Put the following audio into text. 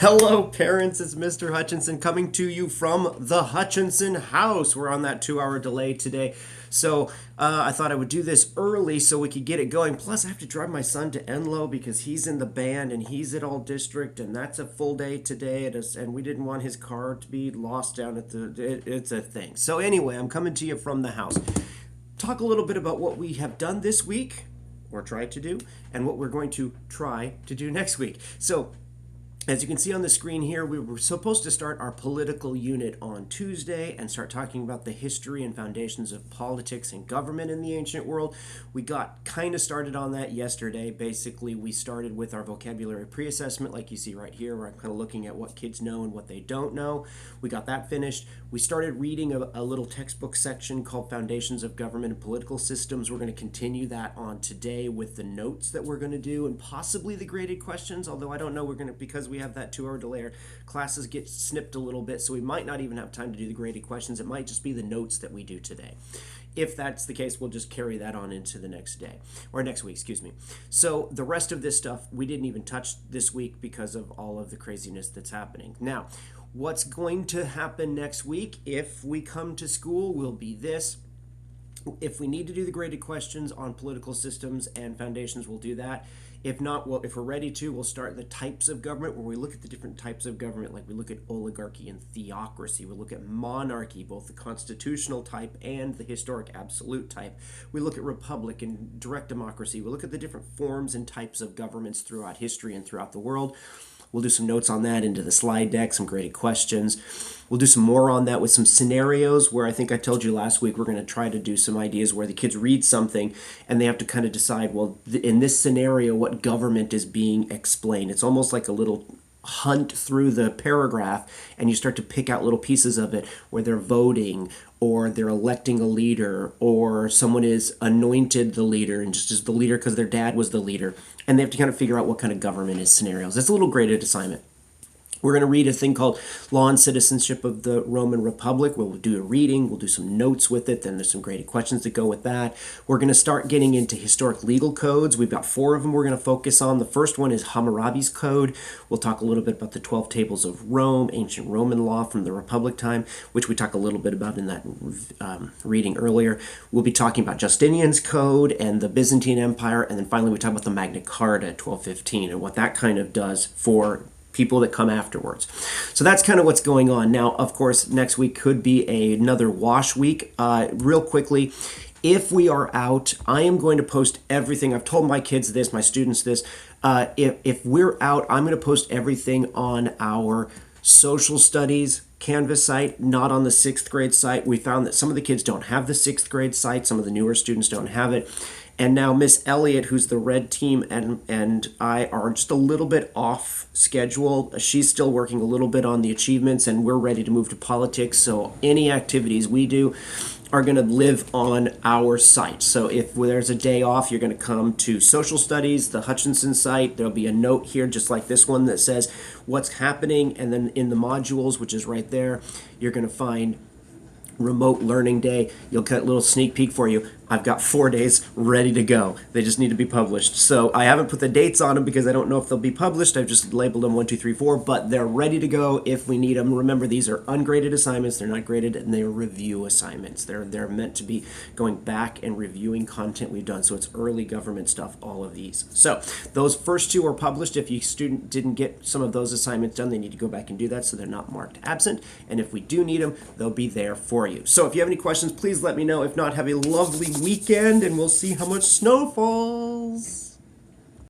Hello, parents. It's Mr. Hutchinson coming to you from the Hutchinson house. We're on that 2 hour delay today. So I thought I would do this early so we could get it going. Plus, I have to drive my son to Enloe because he's in the band and he's at All District, and that's a full day today. And we didn't want his car to be lost down at it's a thing. So anyway, I'm coming to you from the house. Talk a little bit about what we have done this week, or tried to do, and what we're going to try to do next week. So as you can see on the screen here, we were supposed to start our political unit on Tuesday and start talking about the history and foundations of politics and government in the ancient world. We got kind of started on that yesterday. Basically, we started with our vocabulary pre-assessment, like you see right here, where I'm kind of looking at what kids know and what they don't know. We got that finished. We started reading a little textbook section called Foundations of Government and Political Systems. We're going to continue that on today with the notes that we're going to do and possibly the graded questions, although I don't know, we're going to, because we have that 2 hour delay, our classes get snipped a little bit, so we might not even have time to do the graded questions. It might just be the notes that we do today. If that's the case, we'll just carry that on into the next day, or next week, excuse me. So the rest of this stuff we didn't even touch this week because of all of the craziness that's happening. Now, what's going to happen next week if we come to school will be this. If we need to do the graded questions on political systems and foundations, we'll do that. If not, well, if we're ready to, we'll start the types of government, where we look at the different types of government, like we look at oligarchy and theocracy. We look at monarchy, both the constitutional type and the historic absolute type. We look at republic and direct democracy. We look at the different forms and types of governments throughout history and throughout the world. We'll do some notes on that into the slide deck, some graded questions. We'll do some more on that with some scenarios where I think I told you last week we're going to try to do some ideas where the kids read something and they have to kind of decide, well, in this scenario, what government is being explained. It's almost like a little hunt through the paragraph, and you start to pick out little pieces of it where they're voting or they're electing a leader or someone is anointed the leader and just is the leader because their dad was the leader, and they have to kind of figure out what kind of government is scenarios. It's a little graded assignment. We're going to read a thing called Law and Citizenship of the Roman Republic. We'll do a reading. We'll do some notes with it. Then there's some graded questions that go with that. We're going to start getting into historic legal codes. We've got 4 of them we're going to focus on. The first one is Hammurabi's Code. We'll talk a little bit about the 12 Tables of Rome, ancient Roman law from the Republic time, which we talked a little bit about in that reading earlier. We'll be talking about Justinian's Code and the Byzantine Empire. And then finally, we talk about the Magna Carta, 1215, and what that kind of does for people that come afterwards. So that's kind of what's going on. Now, of course, next week could be another wash week. Real quickly, if we are out, I am going to post everything. I've told my kids this, my students this. If we're out, I'm going to post everything on our social studies Canvas site, not on the 6th grade site. We found that some of the kids don't have the 6th grade site. Some of the newer students don't have it. And now Miss Elliott, who's the red team, and I are just a little bit off schedule. She's still working a little bit on the achievements, and we're ready to move to politics. So any activities we do are going to live on our site. So if there's a day off, you're going to come to social studies, the Hutchinson site. There'll be a note here, just like this one, that says what's happening. And then in the modules, which is right there, you're going to find remote learning day. You'll get a little sneak peek for you. I've got 4 days ready to go. They just need to be published. So I haven't put the dates on them because I don't know if they'll be published. I've just labeled them 1, 2, 3, 4, but they're ready to go if we need them. Remember, these are ungraded assignments. They're not graded, and they're review assignments. They're meant to be going back and reviewing content we've done. So it's early government stuff, all of these. So those first 2 are published. If your student didn't get some of those assignments done, they need to go back and do that so they're not marked absent. And if we do need them, they'll be there for you. So if you have any questions, please let me know. If not, have a lovely weekend, and we'll see how much snow falls.